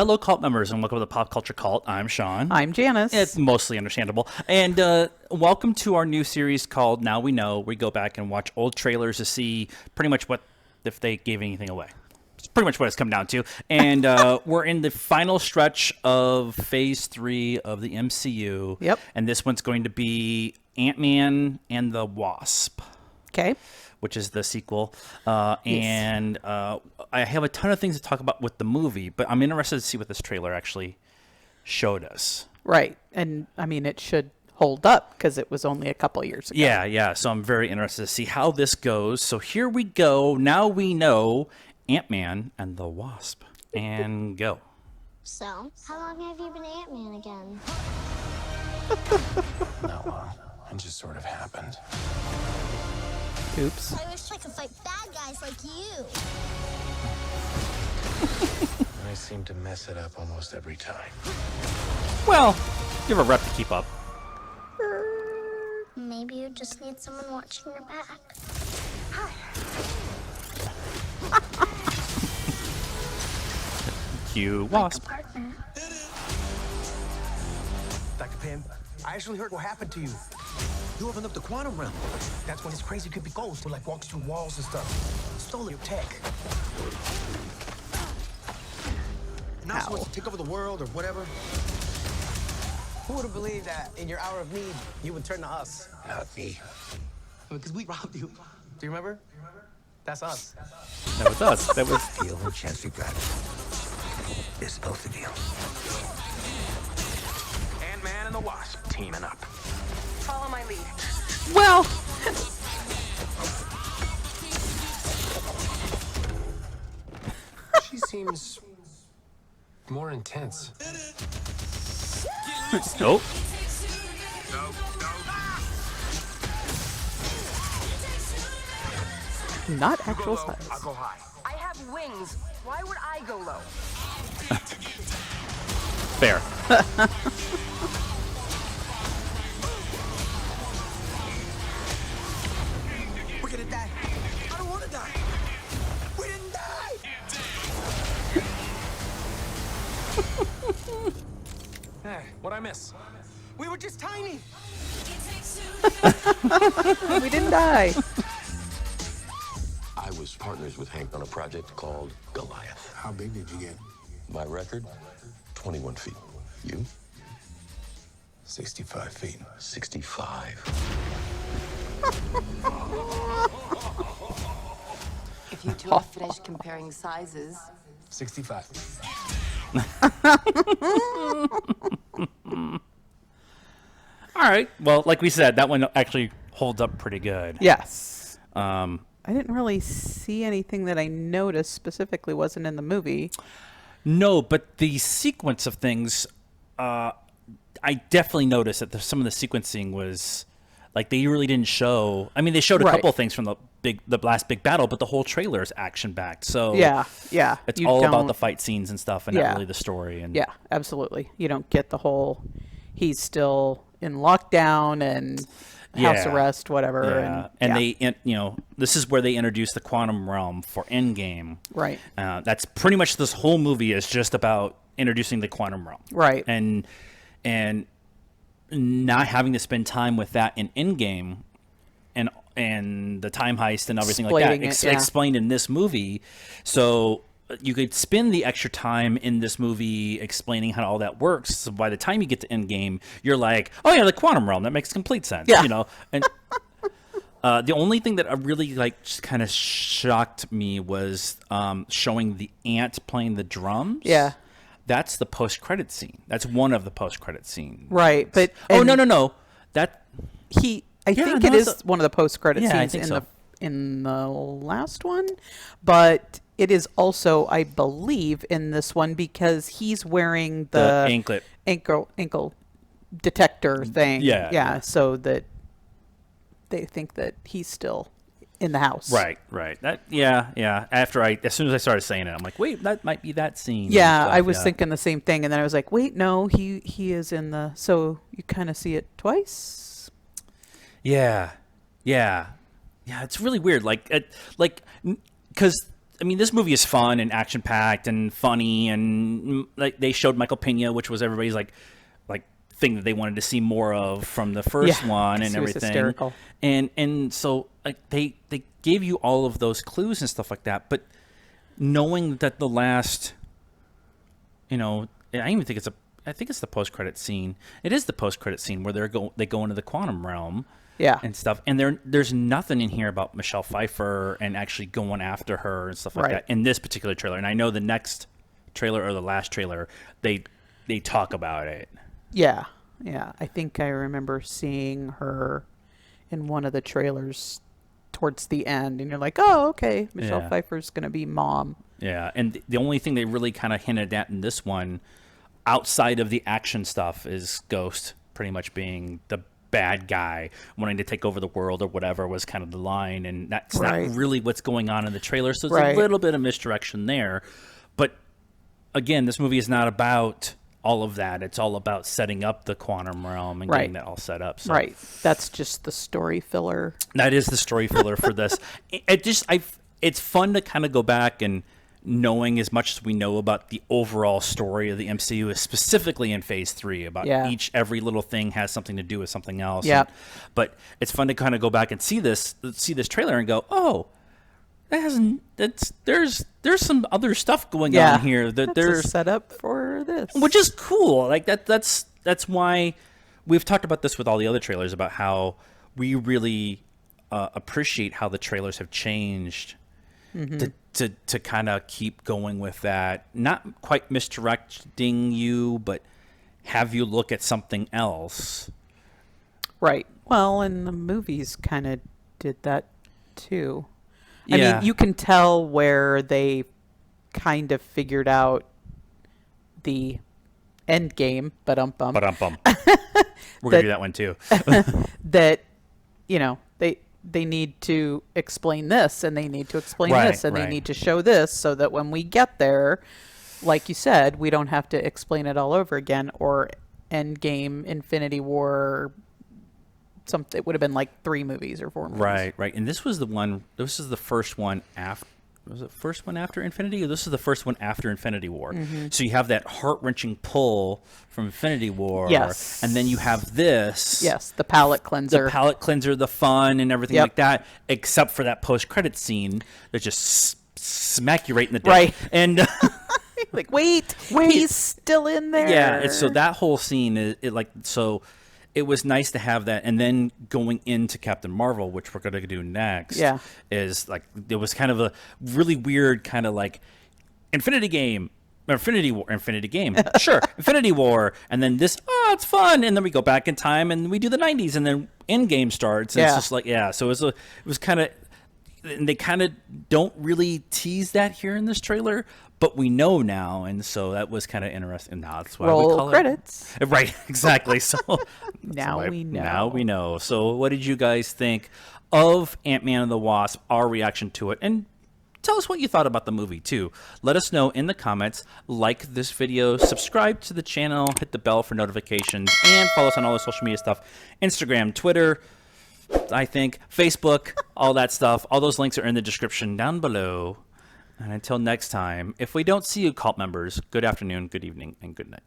hello, cult members, and welcome to the Pop Culture Cult. I'm Sean. I'm Janice. It's mostly understandable. And welcome to our new series called Now We Know. We go back and watch old trailers to see pretty much what if they gave anything away. It's pretty much what it's come down to. And we're in the final stretch of Phase 3 of the MCU. Yep. And this one's going to be Ant-Man and the Wasp. Okay. Which is the sequel. And I have a ton of things to talk about with the movie, but I'm interested to see what this trailer actually showed us. Right. And, I mean, it should hold up because it was only a couple years ago. Yeah. So I'm very interested to see how this goes. So here we go. Now we know Ant-Man and the Wasp. And go. So, how long have you been Ant-Man again? Not long. It just sort of happened. Oops. I wish I could fight bad guys like you. I seem to mess it up almost every time. Well, you have a rep to keep up. Maybe you just need someone watching your back. Cue Like Wasp. a partner. Dr. Pym, I actually heard what happened to you. You opened up the quantum realm. That's when this crazy creepy ghost who walks through walls and stuff. Stole your tech. And now supposed to take over the world or whatever. Who would have believed that in your hour of need, you would turn to us? Not me. Because we robbed you. Do you remember? That's us. That was us. That was... The only chance we got is both of you. Ant-Man and the Wasp teaming up. Follow my lead. Well, She seems more intense. Nope. not actual size. I'll go high. I have wings. Why would I go low? Fair. We're gonna die. I don't want to die. We didn't die. Hey, what'd I miss? We were just tiny. We didn't die. I was partners with Hank on a project called Goliath. How big did you get? My record, 21 feet. You? 65 feet. 65. If you two are finished comparing sizes, 65. All right. Well, like we said, that one actually holds up pretty good. Yes. I didn't really see anything that I noticed specifically wasn't in the movie. No, but the sequence of things, I definitely noticed that some of the sequencing was like they really didn't show. I mean, they showed a Right. couple of things from the last big battle, but the whole trailer is action backed. So Yeah. it's You all about don't- the fight scenes and stuff, and Yeah. not really the story. And Yeah, absolutely. You don't get the whole he's still in lockdown and house Yeah. arrest, whatever. yeah, and this is where they introduce the quantum realm for Endgame. Right. That's pretty much this whole movie is just about introducing the quantum realm. Right. And not having to spend time with that in Endgame and the time heist and everything like that Explaining it, yeah. explained in this movie. So you could spend the extra time in this movie explaining how all that works. So by the time you get to Endgame, you're like, oh yeah, the quantum realm, that makes complete sense. Yeah. And the only thing that really just kind of shocked me was showing the ant playing the drums. Yeah. That's the post-credit scene. That's one of the post-credit scenes. Right. But Oh, and no. That I Yeah, think no, it is it's one of the post-credit Yeah, I scenes think in so. in the last one, but it is also, I believe, in this one because he's wearing the the anklet. ankle detector thing. Yeah, yeah, yeah. so that they think that he's still in the house. Right. That yeah. As soon as I started saying it, I'm like, wait, that might be that scene. Yeah, and stuff, I was yeah. thinking the same thing, and then I was like, wait, no, he is in the. So you kind of see it twice. Yeah. It's really weird. Because I mean, this movie is fun and action packed and funny, and like they showed Michael Pena, which was everybody's like thing that they wanted to see more of from the first one and he was everything. hysterical. And so like they gave you all of those clues and stuff like that, but knowing that the last, I even think I think it's the post credit scene. It is the post credit scene where they go into the quantum realm. Yeah. And stuff. And there's nothing in here about Michelle Pfeiffer and actually going after her and stuff like that in this particular trailer. And I know the next trailer or the last trailer, they talk about it. Yeah. Yeah. I think I remember seeing her in one of the trailers towards the end. And you're like, oh, okay. Michelle Pfeiffer's going to be mom. Yeah. And the only thing they really kind of hinted at in this one, outside of the action stuff, is Ghost pretty much being the bad guy wanting to take over the world or whatever was kind of the line, and that's not really what's going on in the trailer, so there's a little bit of misdirection there. But again, this movie is not about all of that. It's all about setting up the quantum realm and getting that all set up. So That's just the story filler. That is the story filler for this. It's fun to kind of go back and knowing as much as we know about the overall story of the MCU, is specifically in Phase 3, about every little thing has something to do with something else. Yeah. But it's fun to kind of go back and see this trailer and go, oh, there's some other stuff going on here that there's a setup for this, which is cool. Like that's why we've talked about this with all the other trailers, about how we really appreciate how the trailers have changed. To kind of keep going with that, not quite misdirecting you, but have you look at something else. Right. Well, and the movies kind of did that too. I mean, you can tell where they kind of figured out the end game, We're gonna do that one too. That they need to explain this, and they need to explain this, and they need to show this, so that when we get there, like you said, we don't have to explain it all over again, or Endgame, Infinity War, something. It would have been like 3 movies or 4 movies. Right. And this is the first one after. Was it the first one after Infinity, or this is the first one after Infinity War? So you have that heart-wrenching pull from Infinity War. Yes. And then you have this. Yes, the palate cleanser. The fun and everything like that, except for that post-credit scene that just smack you right in the dick. Right. And like, wait, he's still in there. Yeah, and so that whole scene it was nice to have that. And then going into Captain Marvel, which we're going to do next, is like, it was kind of a really weird kind of like Infinity War, sure, Infinity War, and then this, it's fun, and then we go back in time and we do the 90s, and then Endgame starts, and it's just like, so it was kind of, and they kind of don't really tease that here in this trailer, but we know now, and so that was kind of interesting. Now that's why we call credits. It right, exactly. So now we know. Now we know. So what did you guys think of Ant-Man and the Wasp? Our reaction to it, and tell us what you thought about the movie too. Let us know in the comments. Like this video, subscribe to the channel, hit the bell for notifications, and follow us on all the social media stuff: Instagram, Twitter, I think, Facebook, all that stuff. All those links are in the description down below. And until next time, if we don't see you, cult members, good afternoon, good evening, and good night.